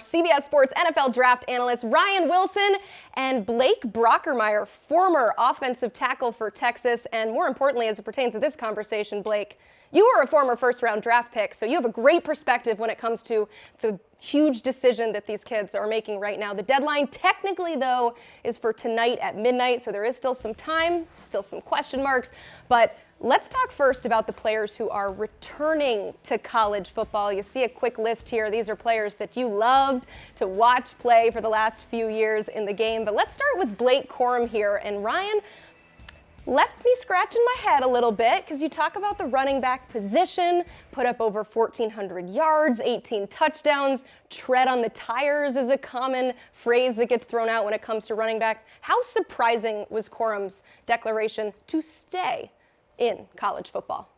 CBS Sports NFL draft analyst Ryan Wilson and Blake Brockermeyer, former offensive tackle for Texas. And more importantly, as it pertains to this conversation, Blake, you were a former first-round draft pick, so you have a great perspective when it comes to the huge decision that these kids are making right now. The deadline, technically, though, is for tonight at midnight, so there is still some time, still some question marks. But let's talk first about the players who are returning to college football. You see a quick list here. These are players that you loved to watch play for the last few years in the game. But let's start with Blake Corum here. And Ryan, left me scratching my head a little bit because you talk about the running back position, put up over 1,400 yards, 18 touchdowns. Tread on the tires is a common phrase that gets thrown out when it comes to running backs. How surprising was Corum's declaration to stay in college football?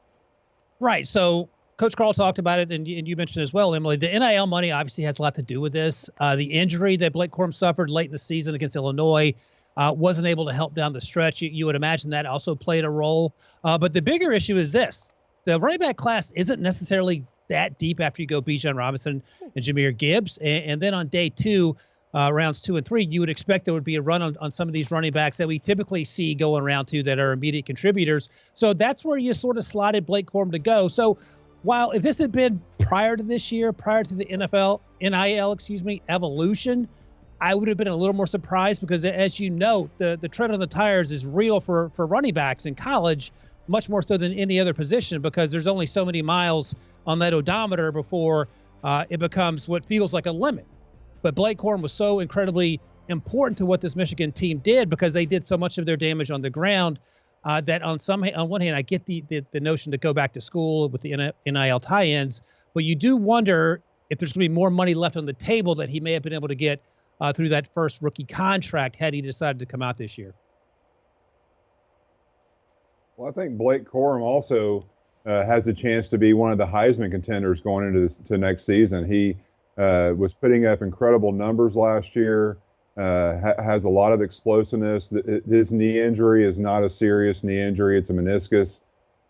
Right. So Coach Carl talked about it, and you mentioned as well, Emily. The NIL money obviously has a lot to do with this. The injury that Blake Corum suffered late in the season against Illinois wasn't able to help down the stretch. You would imagine that also played a role. But the bigger issue is this. The running back class isn't necessarily that deep after you go Bijan Robinson and Jahmyr Gibbs. And then on day two, rounds 2 and 3, you would expect there would be a run on some of these running backs that we typically see going round 2 that are immediate contributors. So that's where you sort of slotted Blake Corum to go. So while if this had been prior to this year, prior to the NIL evolution, I would have been a little more surprised because, as you know, the tread on the tires is real for running backs in college, much more so than any other position because there's only so many miles on that odometer before it becomes what feels like a limit. But Blake Corum was so incredibly important to what this Michigan team did because they did so much of their damage on the ground that on one hand, I get the notion to go back to school with the NIL tie-ins, but you do wonder if there's going to be more money left on the table that he may have been able to get through that first rookie contract had he decided to come out this year. Well, I think Blake Corum also has a chance to be one of the Heisman contenders going into next season. He was putting up incredible numbers last year, has a lot of explosiveness. His knee injury is not a serious knee injury. It's a meniscus.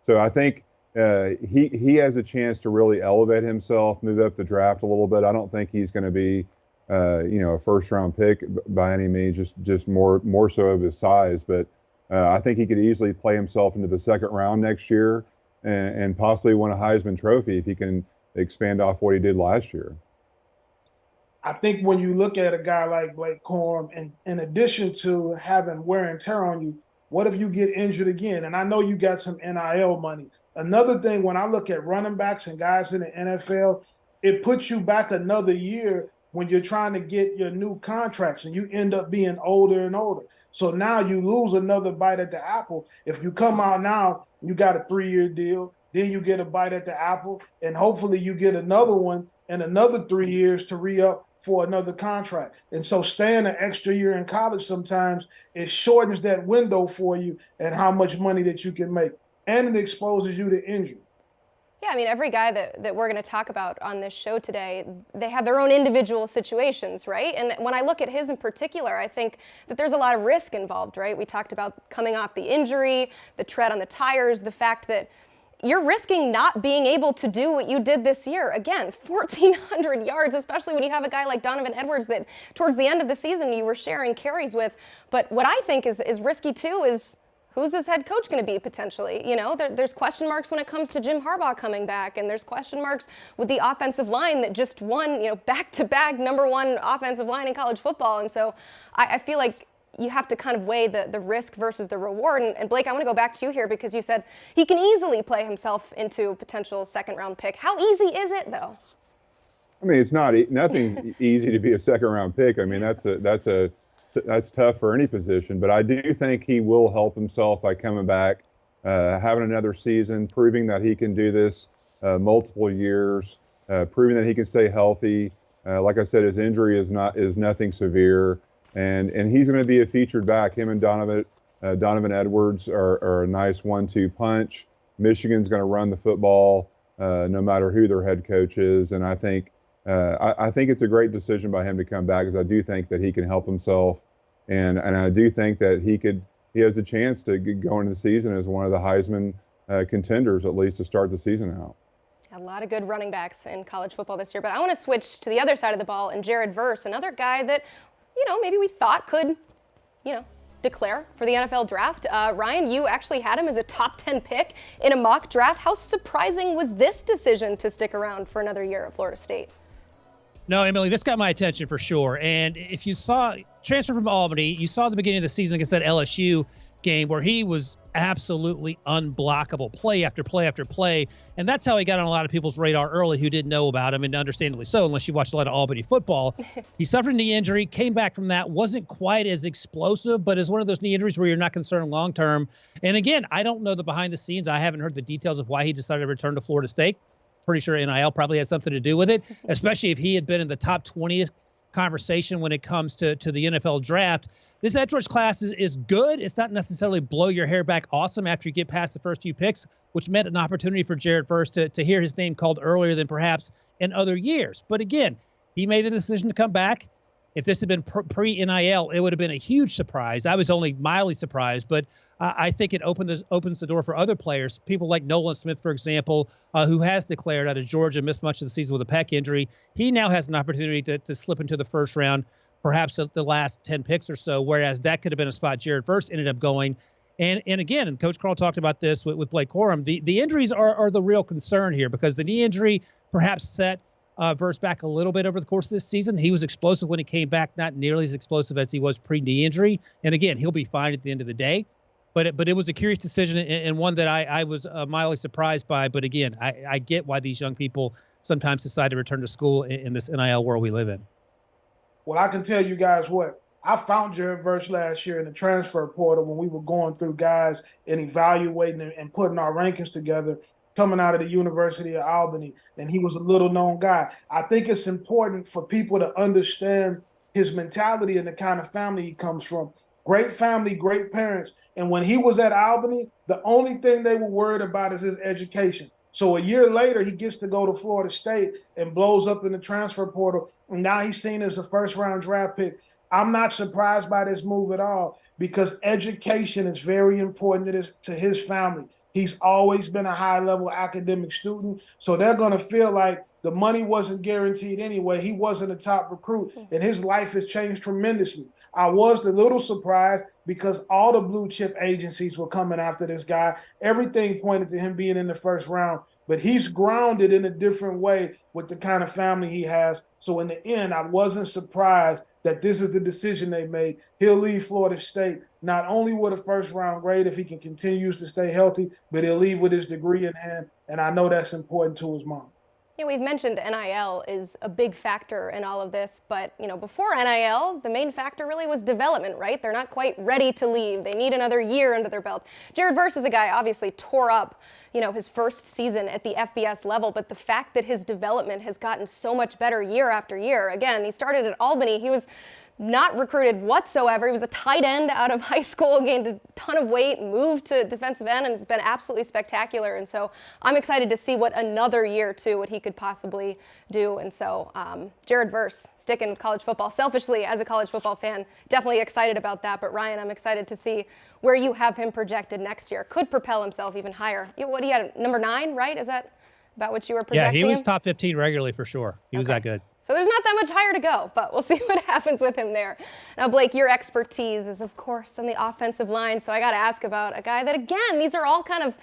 So I think he has a chance to really elevate himself, move up the draft a little bit. I don't think he's going to be a first-round pick by any means, just more so of his size. But I think he could easily play himself into the second round next year and possibly win a Heisman Trophy if he can expand off what he did last year. I think when you look at a guy like Blake Corum, and in addition to having wear and tear on you, what if you get injured again? And I know you got some NIL money. Another thing, when I look at running backs and guys in the NFL, it puts you back another year when you're trying to get your new contracts and you end up being older and older. So now you lose another bite at the apple. If you come out now, you got a 3-year deal, then you get a bite at the apple, and hopefully you get another one in another 3 years to re-up for another contract. And so staying an extra year in college sometimes, it shortens that window for you and how much money that you can make. And it exposes you to injury. Yeah, I mean, every guy that we're going to talk about on this show today, they have their own individual situations, right? And when I look at his in particular, I think that there's a lot of risk involved, right? We talked about coming off the injury, the tread on the tires, the fact that you're risking not being able to do what you did this year. Again, 1,400 yards, especially when you have a guy like Donovan Edwards that towards the end of the season you were sharing carries with. But what I think is risky too is who's his head coach going to be potentially? You know, there's question marks when it comes to Jim Harbaugh coming back, and there's question marks with the offensive line that just won, back-to-back #1 offensive line in college football. And so I feel like you have to kind of weigh the risk versus the reward. And Blake, I want to go back to you here because you said he can easily play himself into a potential second-round pick. How easy is it, though? I mean, nothing's easy to be a second-round pick. I mean, that's tough for any position. But I do think he will help himself by coming back, having another season, proving that he can do this multiple years, proving that he can stay healthy. Like I said, his injury is nothing severe. And he's going to be a featured back. Him and Donovan Edwards are a nice 1-2 punch. Michigan's going to run the football no matter who their head coach is. And I think it's a great decision by him to come back because I do think that he can help himself. And I do think that he has a chance to go into the season as one of the Heisman contenders, at least to start the season out. A lot of good running backs in college football this year, but I want to switch to the other side of the ball and Jared Verse, another guy that, maybe we thought could, declare for the NFL draft. Ryan, you actually had him as a top 10 pick in a mock draft. How surprising was this decision to stick around for another year at Florida State? No, Emily, this got my attention for sure. And if you saw transfer from Albany, you saw the beginning of the season against that LSU game where he was absolutely unblockable, play after play after play. And that's how he got on a lot of people's radar early who didn't know about him, and understandably so, unless you watched a lot of Albany football. He suffered a knee injury, came back from that, wasn't quite as explosive, but is one of those knee injuries where you're not concerned long term. And again, I don't know the behind the scenes. I haven't heard the details of why he decided to return to Florida State. Pretty sure NIL probably had something to do with it, especially if he had been in the top 20th conversation when it comes to the NFL draft. This edge rush class is good. It's not necessarily blow your hair back awesome after you get past the first few picks, which meant an opportunity for Jared Verse to hear his name called earlier than perhaps in other years. But again, he made the decision to come back. If this had been pre-NIL, it would have been a huge surprise. I was only mildly surprised, but I think it opens the door for other players, people like Nolan Smith, for example, who has declared out of Georgia, missed much of the season with a pec injury. He now has an opportunity to slip into the first round, perhaps the last 10 picks or so, whereas that could have been a spot Jared Verse ended up going. And again, and Coach Carl talked about this with Blake Corum, the injuries are the real concern here, because the knee injury perhaps set Verse back a little bit over the course of this season. He was explosive when he came back, not nearly as explosive as he was pre-knee injury. And again, he'll be fine at the end of the day. But it was a curious decision, and one that I was mildly surprised by. But again, I get why these young people sometimes decide to return to school in this NIL world we live in. Well, I can tell you guys what. I found Jared Verse last year in the transfer portal when we were going through guys and evaluating and putting our rankings together, coming out of the University of Albany, and he was a little-known guy. I think it's important for people to understand his mentality and the kind of family he comes from. Great family, great parents. And when he was at Albany, the only thing they were worried about is his education. So a year later, he gets to go to Florida State and blows up in the transfer portal, and now he's seen as a first-round draft pick. I'm not surprised by this move at all, because education is very important to his family. He's always been a high-level academic student, so they're going to feel like the money wasn't guaranteed anyway. He wasn't a top recruit, and his life has changed tremendously. I was a little surprised because all the blue chip agencies were coming after this guy. Everything pointed to him being in the first round, but he's grounded in a different way with the kind of family he has. So in the end, I wasn't surprised that this is the decision they made. He'll leave Florida State not only with a first round grade if he can continue to stay healthy, but he'll leave with his degree in hand. And I know that's important to his mom. Yeah, we've mentioned NIL is a big factor in all of this, but before NIL, the main factor really was development, right? They're not quite ready to leave. They need another year under their belt. Jared Verse is a guy obviously tore up, his first season at the FBS level, but the fact that his development has gotten so much better year after year. Again, he started at Albany. He was not recruited whatsoever. He was a tight end out of high school, gained a ton of weight, moved to defensive end, and it's been absolutely spectacular. And so I'm excited to see what another year, too, what he could possibly do. And so Jared Verse, sticking with college football. Selfishly, as a college football fan, definitely excited about that. But Ryan, I'm excited to see where you have him projected next year. Could propel himself even higher. What he had, number 9, right? Is that about what you were projecting? Yeah, he was top 15 regularly for sure. He was that good. So there's not that much higher to go, but we'll see what happens with him there. Now, Blake, your expertise is, of course, on the offensive line. So I got to ask about a guy that, again, these are all kind of,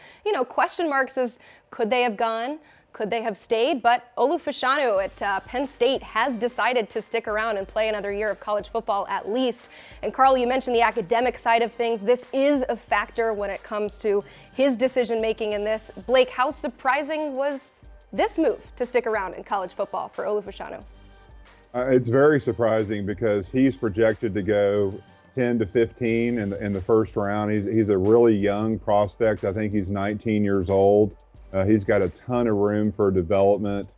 question marks as could they have gone? Could they have stayed? But Olu Fashanu at Penn State has decided to stick around and play another year of college football at least. And Carl, you mentioned the academic side of things. This is a factor when it comes to his decision-making in this. Blake, how surprising was this move to stick around in college football for Olu Fashanu? It's very surprising because he's projected to go 10 to 15 in the first round. He's a really young prospect. I think he's 19 years old. He's got a ton of room for development.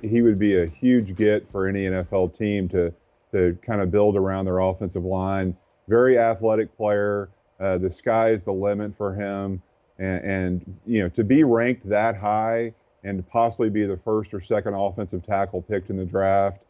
He would be a huge get for any NFL team to kind of build around their offensive line. Very athletic player. The sky is the limit for him. And to be ranked that high and to possibly be the first or second offensive tackle picked in the draft,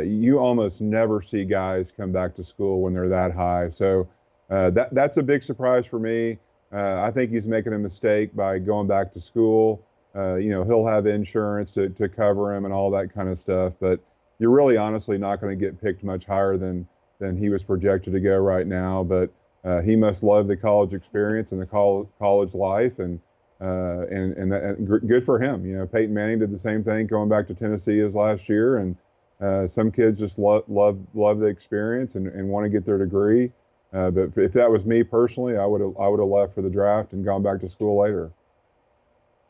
you almost never see guys come back to school when they're that high. So that's a big surprise for me. I think he's making a mistake by going back to school. He'll have insurance to cover him and all that kind of stuff. But you're really honestly not going to get picked much higher than he was projected to go right now. But he must love the college experience and the college life, and good for him. Peyton Manning did the same thing going back to Tennessee as last year, and some kids just love the experience and want to get their degree. But if that was me personally, I would have left for the draft and gone back to school later.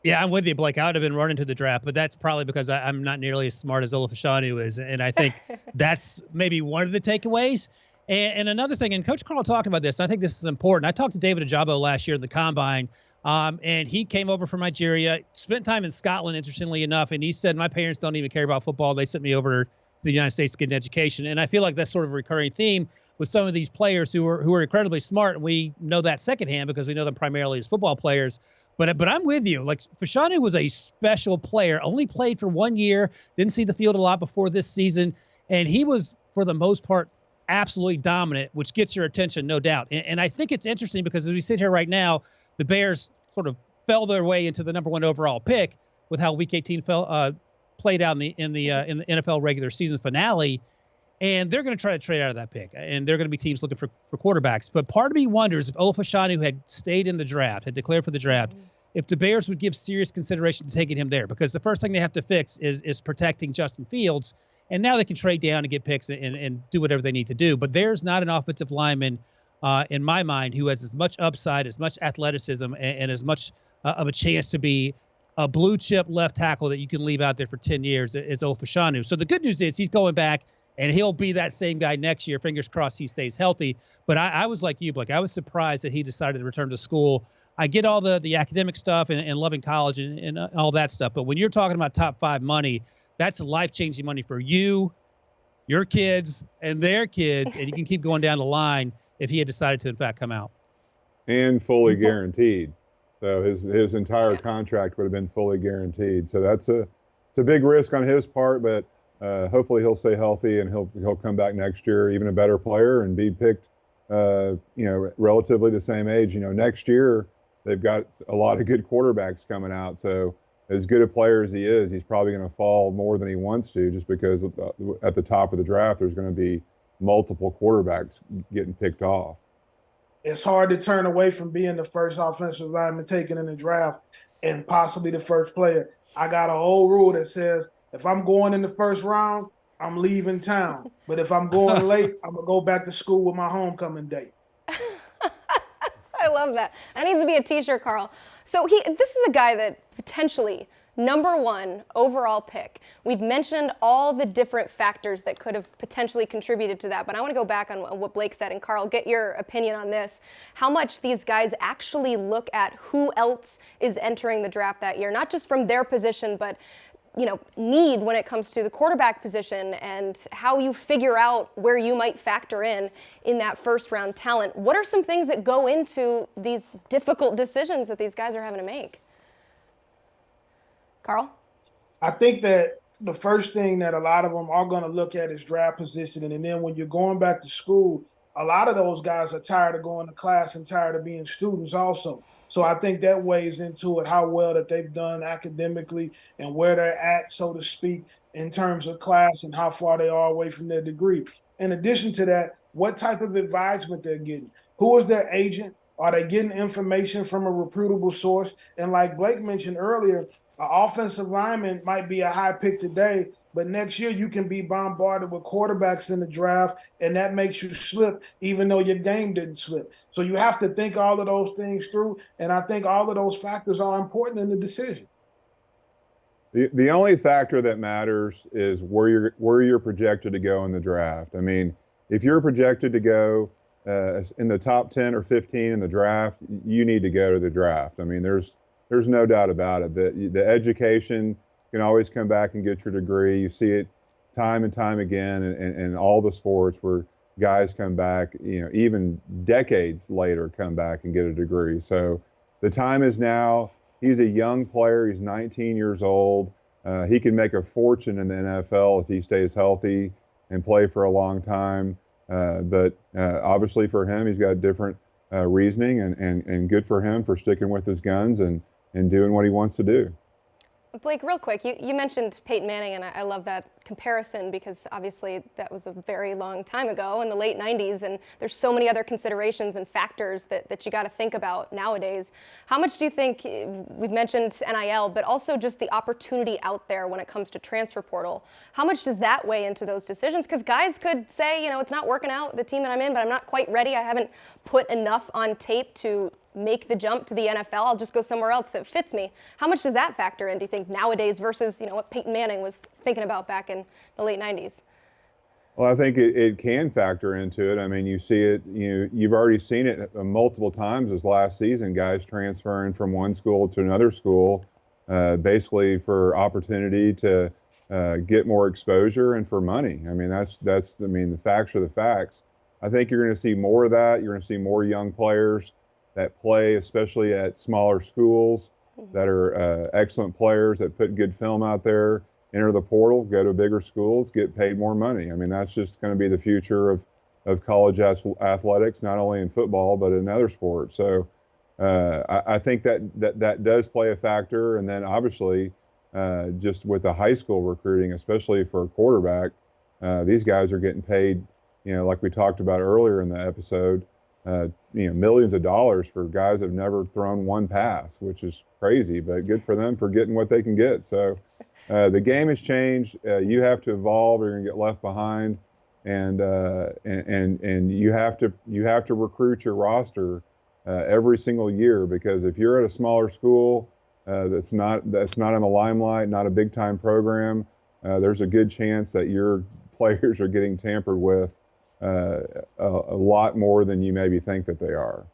Yeah, I'm with you, Blake. I would have been running to the draft, but that's probably because I'm not nearly as smart as Olu Fashanu is, and I think that's maybe one of the takeaways. And another thing, and Coach Carl talked about this, and I think this is important. I talked to David Ajabo last year at the Combine, and he came over from Nigeria, spent time in Scotland, interestingly enough, and he said, my parents don't even care about football. They sent me over to the United States to get an education. And I feel like that's sort of a recurring theme with some of these players who are incredibly smart, and we know that secondhand because we know them primarily as football players. But I'm with you. Like, Fashanu was a special player, only played for 1 year, didn't see the field a lot before this season, and he was, for the most part, absolutely dominant, which gets your attention, no doubt. And I think it's interesting because as we sit here right now, the Bears sort of fell their way into the number 1 overall pick with how Week 18 played out in the NFL regular season finale. And they're going to try to trade out of that pick. And they're going to be teams looking for quarterbacks. But part of me wonders if Olu Fashanu had stayed in the draft, had declared for the draft, if the Bears would give serious consideration to taking him there. Because the first thing they have to fix is protecting Justin Fields. And now they can trade down and get picks and do whatever they need to do. But there's not an offensive lineman, in my mind, who has as much upside, as much athleticism, and as much of a chance to be a blue chip left tackle that you can leave out there for 10 years as Olu Fashanu. So the good news is he's going back. And he'll be that same guy next year. Fingers crossed he stays healthy. But I was like you, Blake. I was surprised that he decided to return to school. I get all the academic stuff and loving college and all that stuff. But when you're talking about top 5 money, that's life-changing money for you, your kids, and their kids. And you can keep going down the line if he had decided to, in fact, come out. And fully guaranteed. So his entire contract would have been fully guaranteed. So it's a big risk on his part, but hopefully he'll stay healthy and he'll come back next year even a better player and be picked relatively the same age. Next year they've got a lot of good quarterbacks coming out, so as good a player as he is, he's probably going to fall more than he wants to, just because at the top of the draft there's going to be multiple quarterbacks getting picked off. It's hard to turn away from being the first offensive lineman taken in the draft and possibly the first player. I got a whole rule that says if I'm going in the first round, I'm leaving town. But if I'm going late, I'm going to go back to school with my homecoming date. I love that. That needs to be a t-shirt, Carl. So this is a guy that potentially number 1 overall pick. We've mentioned all the different factors that could have potentially contributed to that, but I want to go back on what Blake said, and Carl, get your opinion on this. How much these guys actually look at who else is entering the draft that year, not just from their position, but need when it comes to the quarterback position and how you figure out where you might factor in that first round talent. What are some things that go into these difficult decisions that these guys are having to make? Carl? I think that the first thing that a lot of them are going to look at is draft positioning. And then when you're going back to school, a lot of those guys are tired of going to class and tired of being students also. So I think that weighs into it, how well that they've done academically and where they're at, so to speak, in terms of class and how far they are away from their degree. In addition to that, what type of advisement they're getting. Who is their agent? Are they getting information from a reputable source? And like Blake mentioned earlier, an offensive lineman might be a high pick today, but next year you can be bombarded with quarterbacks in the draft, and that makes you slip even though your game didn't slip. So you have to think all of those things through, and I think all of those factors are important in the decision. The only factor that matters is where you're projected to go in the draft. I mean, if you're projected to go in the top 10 or 15 in the draft, you need to go to the draft. I mean, there's no doubt about it. The education can always come back and get your degree. You see it time and time again in all the sports where guys come back, even decades later, come back and get a degree. So the time is now. He's a young player. He's 19 years old. He can make a fortune in the NFL if he stays healthy and play for a long time. But obviously for him, he's got different reasoning, and good for him for sticking with his guns and doing what he wants to do. Blake, real quick, you mentioned Peyton Manning, and I love that comparison because obviously that was a very long time ago in the late 90s, and there's so many other considerations and factors that you got to think about nowadays. How much do you think, we've mentioned NIL, but also just the opportunity out there when it comes to transfer portal, how much does that weigh into those decisions? Because guys could say, it's not working out, the team that I'm in, but I'm not quite ready. I haven't put enough on tape to make the jump to the NFL. I'll just go somewhere else that fits me. How much does that factor in, do you think, nowadays versus, what Peyton Manning was thinking about back in the late 90s? Well, I think it can factor into it. I mean, you see it, you've already seen it multiple times this last season, guys transferring from one school to another school, basically for opportunity to get more exposure and for money. I mean, the facts are the facts. I think you're going to see more of that. You're going to see more young players that play, especially at smaller schools, that are excellent players that put good film out there, enter the portal, go to bigger schools, get paid more money. I mean, that's just going to be the future of college athletics, not only in football, but in other sports. So I think that does play a factor. And then obviously, just with the high school recruiting, especially for a quarterback, these guys are getting paid, like we talked about earlier in the episode, millions of dollars for guys that have never thrown one pass, which is crazy, but good for them for getting what they can get. So the game has changed. You have to evolve, or you're going to get left behind, and you have to recruit your roster every single year, because if you're at a smaller school that's not in the limelight, not a big time program, there's a good chance that your players are getting tampered with a lot more than you maybe think that they are.